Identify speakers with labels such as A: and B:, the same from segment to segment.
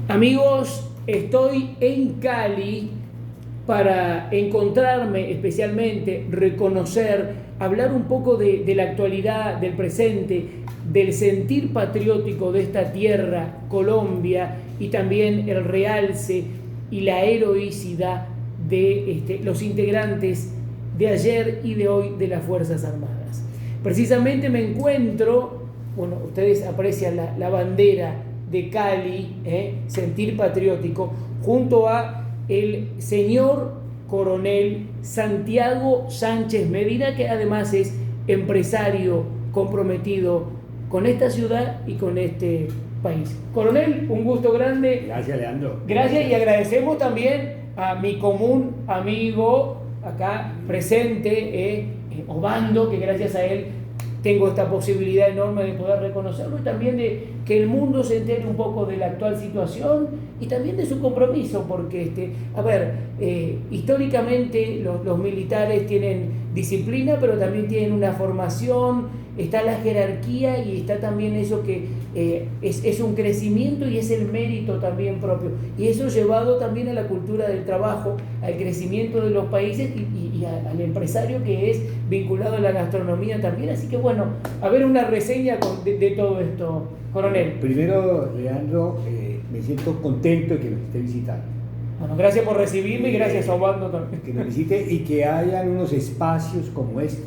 A: Amigos, estoy en Cali para encontrarme, especialmente reconocer, hablar un poco de la actualidad, del presente, del sentir patriótico de esta tierra, Colombia, y también el realce y la heroicidad de los integrantes de ayer y de hoy de las Fuerzas Armadas. Precisamente me encuentro, bueno, ustedes aprecian la bandera de Cali, sentir patriótico, junto a el señor coronel Santiago Sánchez Medina, que además es empresario comprometido con esta ciudad y con este país. Coronel, un gusto grande.
B: Gracias, Leandro.
A: Gracias, y agradecemos también a mi común amigo acá presente, Obando, que gracias a él tengo esta posibilidad enorme de poder reconocerlo y también de que el mundo se entere un poco de la actual situación y también de su compromiso, porque, históricamente los militares tienen disciplina, pero también tienen una formación, está la jerarquía y está también eso que es un crecimiento y es el mérito también propio. Y eso llevado también a la cultura del trabajo, al crecimiento de los países y al empresario que es vinculado a la gastronomía también. Así que bueno, a ver una reseña de todo esto, coronel.
B: Primero, Leandro, me siento contento de que nos esté visitando.
A: Bueno, gracias por recibirme y gracias a Obando también.
B: Que nos visite y que hayan unos espacios como estos,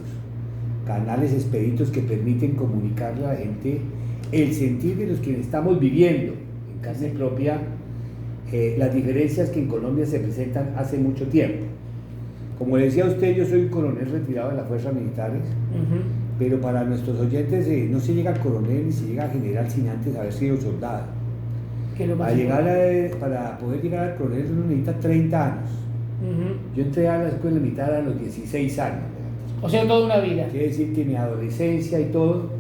B: canales expeditos que permiten comunicar a la gente el sentir de los que estamos viviendo en carne propia las diferencias que en Colombia se presentan hace mucho tiempo. Como decía usted, yo soy un coronel retirado de las fuerzas militares, pero para nuestros oyentes no se llega al coronel ni se llega a general sin antes haber sido soldado. Para poder llegar al coronel uno necesita 30 años. Yo entré a la escuela militar a los 16 años.
A: O sea, toda una vida.
B: Quiere decir que mi adolescencia y todo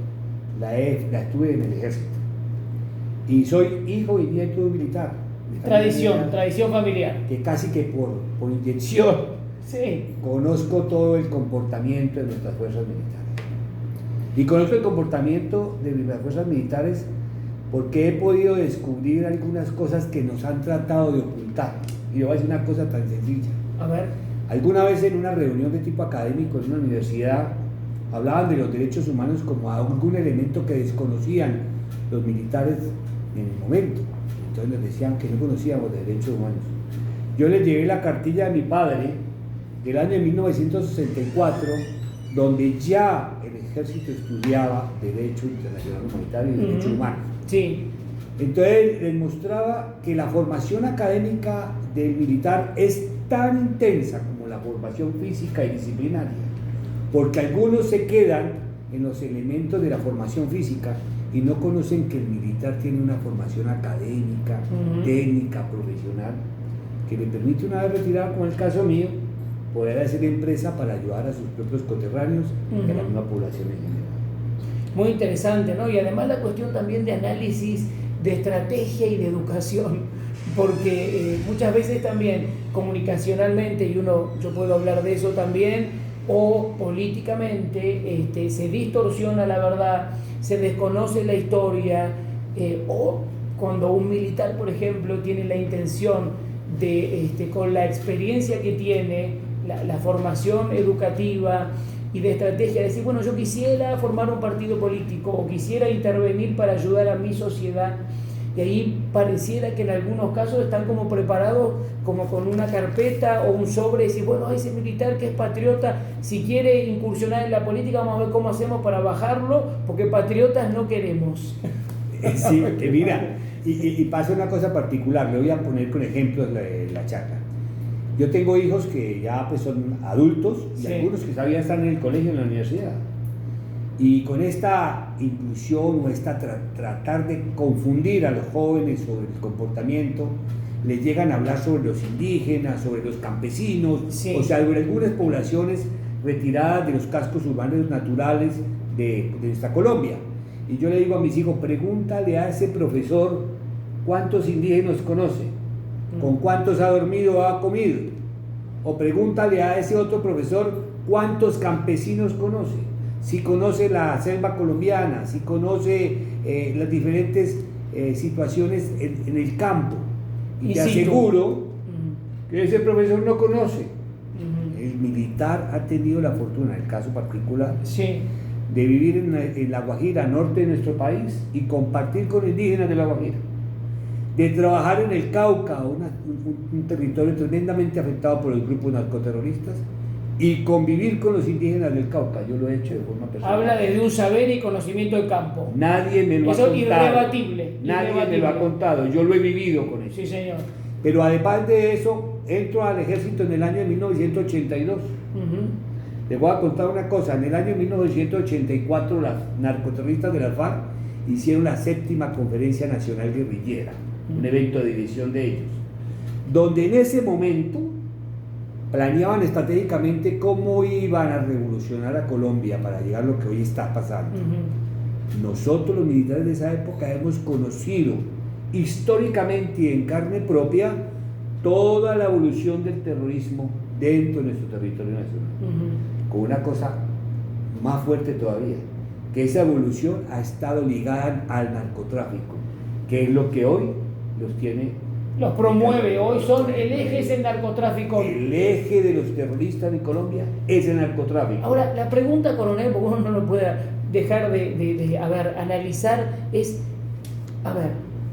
B: la estuve en el ejército. Y soy hijo y nieto de un militar.
A: Tradición familiar.
B: Que casi que por inyección conozco todo el comportamiento de nuestras fuerzas militares. Y conozco el comportamiento de nuestras fuerzas militares porque he podido descubrir algunas cosas que nos han tratado de ocultar. Y yo voy a decir una cosa tan sencilla.
A: A ver.
B: Alguna vez en una reunión de tipo académico en una universidad hablaban de los derechos humanos como algún elemento que desconocían los militares en el momento. Entonces nos decían que no conocíamos de derechos humanos. Yo les llevé la cartilla de mi padre del año de 1964, donde ya el ejército estudiaba Derecho Internacional Humanitario y Derechos Humanos.
A: Sí.
B: Entonces les mostraba que la formación académica del militar es tan intensa como la formación física y disciplinaria, porque algunos se quedan en los elementos de la formación física y no conocen que el militar tiene una formación académica, técnica, profesional, que le permite, una vez retirado, como el caso mío, poder hacer empresa para ayudar a sus propios coterráneos y a la misma población en general.
A: Muy interesante, ¿no? Y además la cuestión también de análisis, de estrategia y de educación, porque muchas veces también comunicacionalmente, y yo puedo hablar de eso también, o políticamente se distorsiona la verdad, se desconoce la historia, o cuando un militar, por ejemplo, tiene la intención de, con la experiencia que tiene, la formación educativa y de estrategia, decir, bueno, yo quisiera formar un partido político o quisiera intervenir para ayudar a mi sociedad, y ahí pareciera que en algunos casos están como preparados como con una carpeta o un sobre, y decir, bueno, ese militar que es patriota, si quiere incursionar en la política, vamos a ver cómo hacemos para bajarlo, porque patriotas no queremos.
B: Sí, que mira, y pasa una cosa particular, le voy a poner con ejemplos la charla. Yo tengo hijos que ya pues, son adultos y algunos que todavía están en el colegio, en la universidad. Y con esta inclusión o tratar de confundir a los jóvenes sobre el comportamiento, les llegan a hablar sobre los indígenas, sobre los campesinos, o sea, sobre algunas poblaciones retiradas de los cascos urbanos naturales de nuestra Colombia. Y yo le digo a mis hijos, pregúntale a ese profesor cuántos indígenas conoce, con cuántos ha dormido o ha comido, o pregúntale a ese otro profesor cuántos campesinos conoce, si conoce la selva colombiana, si conoce las diferentes situaciones en el campo. Y te aseguro que ese profesor no conoce.
A: Ujú.
B: El militar ha tenido la fortuna, en el caso particular,
A: Sí.
B: de vivir en la Guajira, norte de nuestro país, y compartir con indígenas de la Guajira, de trabajar en el Cauca, un territorio tremendamente afectado por los grupos narcoterroristas, y convivir con los indígenas del Cauca. Yo lo he hecho de forma personal.
A: Habla desde un saber y conocimiento del campo.
B: Nadie me lo
A: Eso
B: ha contado.
A: irrebatible.
B: Nadie me lo ha contado. Yo lo he vivido con eso.
A: Sí, señor.
B: Pero además de eso, entro al ejército en el año de 1982.
A: Ujú.
B: Les voy a contar una cosa. En el año 1984, los narcoterroristas de la FARC hicieron la 7ª Conferencia Nacional Guerrillera, un evento de división de ellos, donde en ese momento planeaban estratégicamente cómo iban a revolucionar a Colombia para llegar a lo que hoy está pasando.
A: Ujú.
B: Nosotros, los militares de esa época, hemos conocido históricamente y en carne propia toda la evolución del terrorismo dentro de nuestro territorio nacional.
A: Ujú.
B: Con una cosa más fuerte todavía, que esa evolución ha estado ligada al narcotráfico, que es lo que hoy los tiene.
A: Los promueve. Hoy son el eje es el narcotráfico.
B: El eje de los terroristas de Colombia es el narcotráfico.
A: Ahora, la pregunta, coronel, porque uno no lo puede dejar de analizar, es,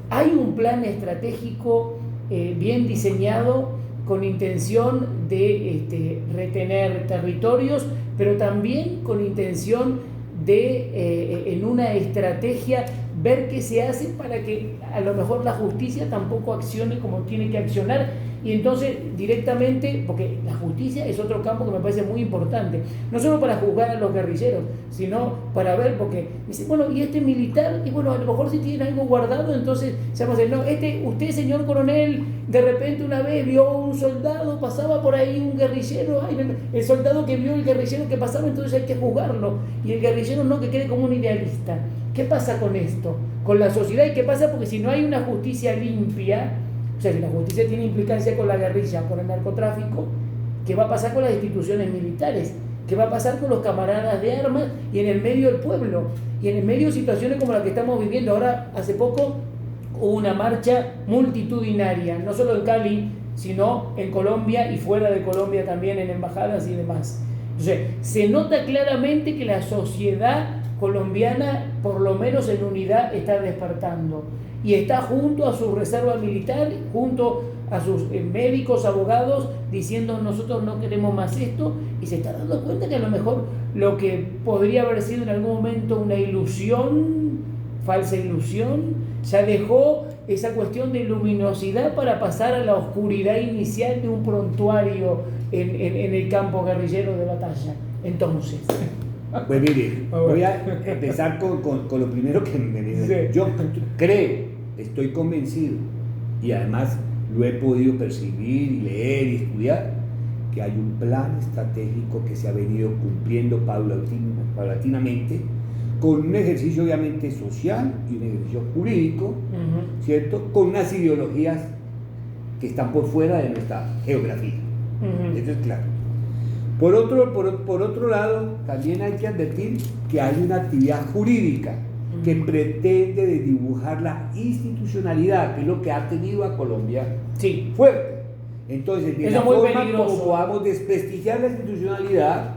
A: ¿hay un plan estratégico bien diseñado con intención de retener territorios, pero también con intención de, en una estrategia, ver qué se hace para que a lo mejor la justicia tampoco accione como tiene que accionar? Y entonces directamente, porque la justicia es otro campo que me parece muy importante, no solo para juzgar a los guerrilleros, sino para ver, porque dice, bueno, y este militar, y bueno, a lo mejor si tiene algo guardado, entonces se llama, no, usted, señor coronel, de repente una vez vio un soldado, pasaba por ahí un guerrillero, el soldado que vio el guerrillero que pasaba, entonces hay que juzgarlo, y el guerrillero no, que quede como un idealista. ¿Qué pasa con esto? Con la sociedad, ¿y qué pasa? Porque si no hay una justicia limpia, o sea, si la justicia tiene implicancia con la guerrilla, con el narcotráfico, ¿qué va a pasar con las instituciones militares? ¿Qué va a pasar con los camaradas de armas y en el medio del pueblo? Y en el medio de situaciones como la que estamos viviendo ahora. Hace poco hubo una marcha multitudinaria, no solo en Cali, sino en Colombia y fuera de Colombia también, en embajadas y demás. Entonces, se nota claramente que la sociedad colombiana, por lo menos en unidad, está despertando y está junto a su reserva militar, junto a sus médicos, abogados, diciendo nosotros no queremos más esto, y se está dando cuenta que a lo mejor lo que podría haber sido en algún momento una ilusión, falsa ilusión, ya dejó esa cuestión de luminosidad para pasar a la oscuridad inicial de un prontuario en el campo guerrillero de batalla. Entonces...
B: Pues mire, voy a empezar con lo primero que me dice.
A: Sí.
B: Yo creo, estoy convencido, y además lo he podido percibir y leer y estudiar, que hay un plan estratégico que se ha venido cumpliendo paulatinamente, con un ejercicio obviamente social y un ejercicio jurídico, ¿cierto? Con unas ideologías que están por fuera de nuestra geografía. Eso es claro. Por otro lado, también hay que advertir que hay una actividad jurídica que pretende dibujar la institucionalidad, que es lo que ha tenido a Colombia fuerte. Entonces, de la forma como podamos desprestigiar la institucionalidad,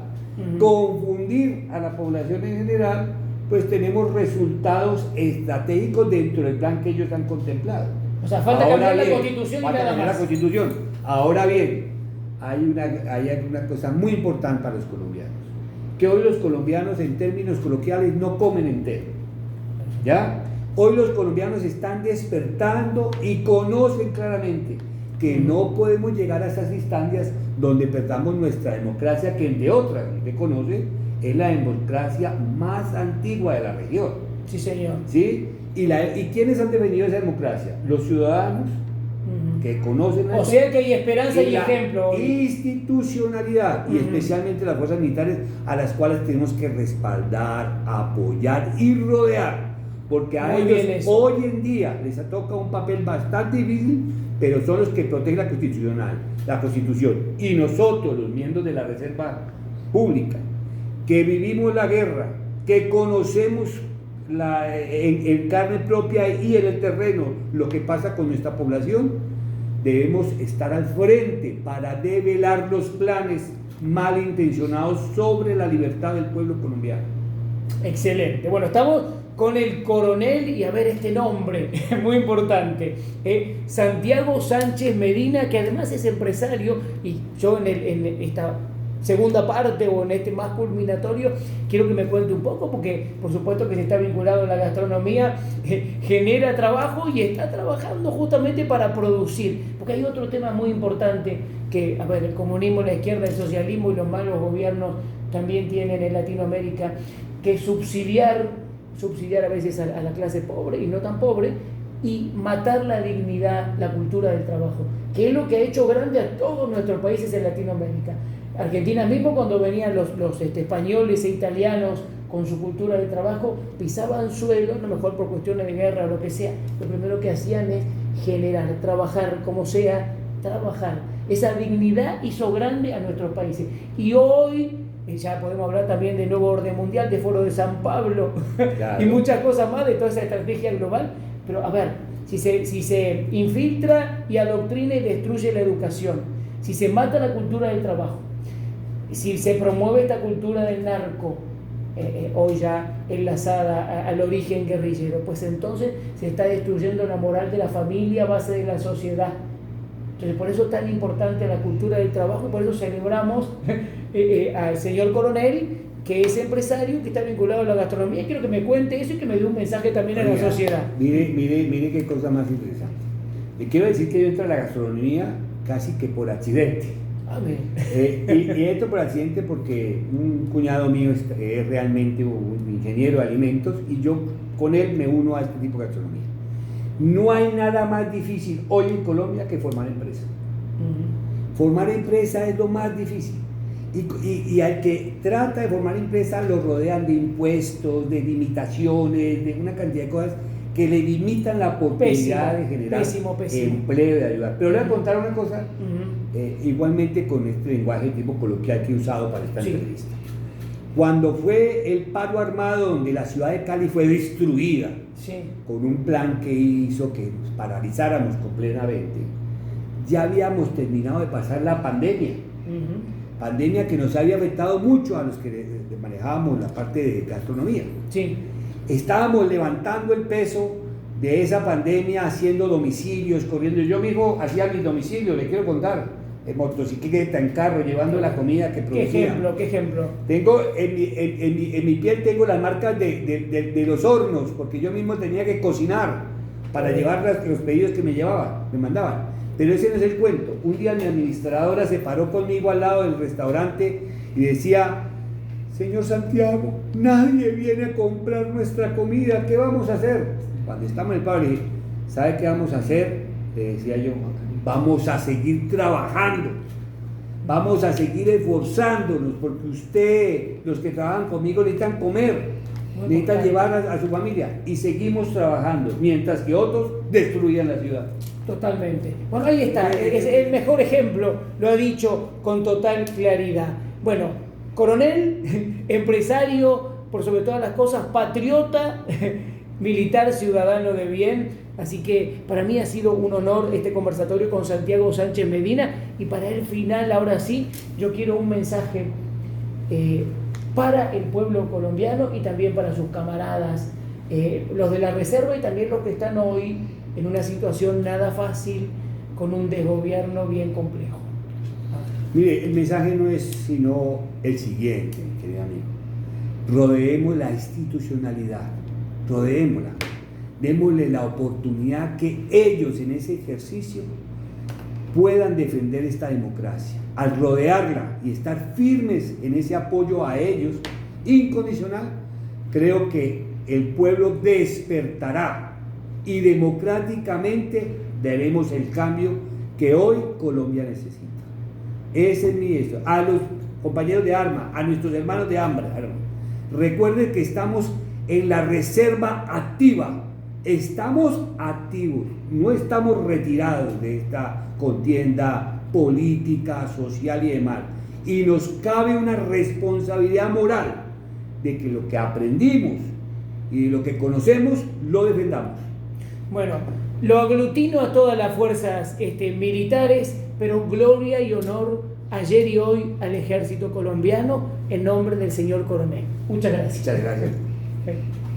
B: confundir a la población en general, pues tenemos resultados estratégicos dentro del plan que ellos han contemplado.
A: O sea, falta cambiar la Constitución y nada más.
B: La Constitución. Ahora bien, hay una cosa muy importante para los colombianos, que hoy los colombianos en términos coloquiales no comen entero, ¿ya? Hoy los colombianos están despertando y conocen claramente que no podemos llegar a esas instancias donde perdamos nuestra democracia, que entre otras, que conoce, es la democracia más antigua de la región.
A: Sí, señor.
B: ¿Sí? ¿Y quiénes han defendido esa democracia? Los ciudadanos, que conocen,
A: o sea que hay esperanza y ejemplo,
B: institucionalidad, y especialmente las fuerzas militares, a las cuales tenemos que respaldar, apoyar y rodear, porque a ellos hoy en día les toca un papel bastante difícil, pero son los que protegen la Constitución, y nosotros, los miembros de la Reserva Pública, que vivimos la guerra, que conocemos en carne propia y en el terreno lo que pasa con nuestra población, debemos estar al frente para develar los planes malintencionados sobre la libertad del pueblo colombiano.
A: Excelente. Bueno, estamos con el coronel y a ver este nombre, muy importante, Santiago Sánchez Medina, que además es empresario, y yo en esta segunda parte o en este más culminatorio quiero que me cuente un poco, porque por supuesto que se está vinculado a la gastronomía, genera trabajo y está trabajando justamente para producir, porque hay otro tema muy importante que, a ver, el comunismo, la izquierda, el socialismo y los malos gobiernos también tienen en Latinoamérica, que subsidiar a veces a la clase pobre y no tan pobre, y matar la dignidad, la cultura del trabajo, que es lo que ha hecho grande a todos nuestros países en Latinoamérica. Argentina mismo, cuando venían los españoles e italianos con su cultura del trabajo, pisaban suelo, a lo mejor por cuestiones de guerra o lo que sea, lo primero que hacían es generar, trabajar, como sea, trabajar. Esa dignidad hizo grande a nuestros países. Y hoy ya podemos hablar también de nuevo orden mundial, de Foro de San Pablo, claro, y muchas cosas más de toda esa estrategia global. Pero a ver, si se infiltra y adoctrina y destruye la educación, si se mata la cultura del trabajo, si se promueve esta cultura del narco, hoy ya enlazada al origen guerrillero, pues entonces se está destruyendo la moral de la familia, base de la sociedad. Entonces, por eso es tan importante la cultura del trabajo, y por eso celebramos al señor coronel, que es empresario, que está vinculado a la gastronomía. Quiero que me cuente eso y que me dé un mensaje también a la sociedad.
B: Mire qué cosa más interesante. Le quiero decir que yo entro a la gastronomía casi que por accidente.
A: Amén.
B: Y esto por accidente porque un cuñado mío es realmente un ingeniero de alimentos, y yo con él me uno a este tipo de gastronomía. No hay nada más difícil hoy en Colombia que formar empresa. Formar empresa es lo más difícil. Y al que trata de formar empresa lo rodean de impuestos, de limitaciones, de una cantidad de cosas que le limitan la oportunidad de generar empleo y de ayudar. Pero le voy a contar una cosa, igualmente con este lenguaje tipo coloquial que he usado para esta entrevista. Cuando fue el paro armado, donde la ciudad de Cali fue destruida, con un plan que hizo que nos paralizáramos completamente, ya habíamos terminado de pasar la pandemia. Pandemia que nos había afectado mucho a los que manejábamos la parte de gastronomía. Estábamos levantando el peso de esa pandemia, haciendo domicilios, corriendo. Yo mismo hacía mis domicilios, le quiero contar, en motocicleta, en carro, llevando la comida que producía.
A: ¿Qué ejemplo?
B: Tengo en mi piel tengo las marcas de los hornos, porque yo mismo tenía que cocinar para llevar los pedidos que me mandaban. Pero ese no es el cuento. Un día mi administradora se paró conmigo al lado del restaurante y decía: señor Santiago, nadie viene a comprar nuestra comida, ¿qué vamos a hacer? Cuando estamos en el paro le dije: ¿sabe qué vamos a hacer? Le decía yo: vamos a seguir trabajando, vamos a seguir esforzándonos, porque usted, los que trabajan conmigo, necesitan comer, necesitan llevar a su familia, y seguimos trabajando, mientras que otros destruían la ciudad.
A: Totalmente. Bueno, ahí está, es el mejor ejemplo, lo ha dicho con total claridad. Bueno, coronel, empresario, por sobre todas las cosas, patriota, militar, ciudadano de bien. Así que para mí ha sido un honor este conversatorio con Santiago Sánchez Medina, y para el final, ahora sí, yo quiero un mensaje para el pueblo colombiano y también para sus camaradas, los de la reserva y también los que están hoy en una situación nada fácil, con un desgobierno bien complejo.
B: Mire, el mensaje no es sino el siguiente, querido amigo: rodeemos la institucionalidad, rodeémosla, démosle la oportunidad que ellos en ese ejercicio puedan defender esta democracia. Al rodearla y estar firmes en ese apoyo a ellos incondicional, creo que el pueblo despertará y democráticamente veremos el cambio que hoy Colombia necesita. Ese es mi deseo. A los compañeros de armas, a nuestros hermanos de hambre, recuerden que estamos en la reserva activa. Estamos activos, no estamos retirados de esta contienda política, social y demás. Y nos cabe una responsabilidad moral de que lo que aprendimos y lo que conocemos lo defendamos.
A: Bueno, lo aglutino a todas las fuerzas militares, pero gloria y honor ayer y hoy al ejército colombiano en nombre del señor coronel. Muchas gracias.
B: Muchas gracias.
A: Okay.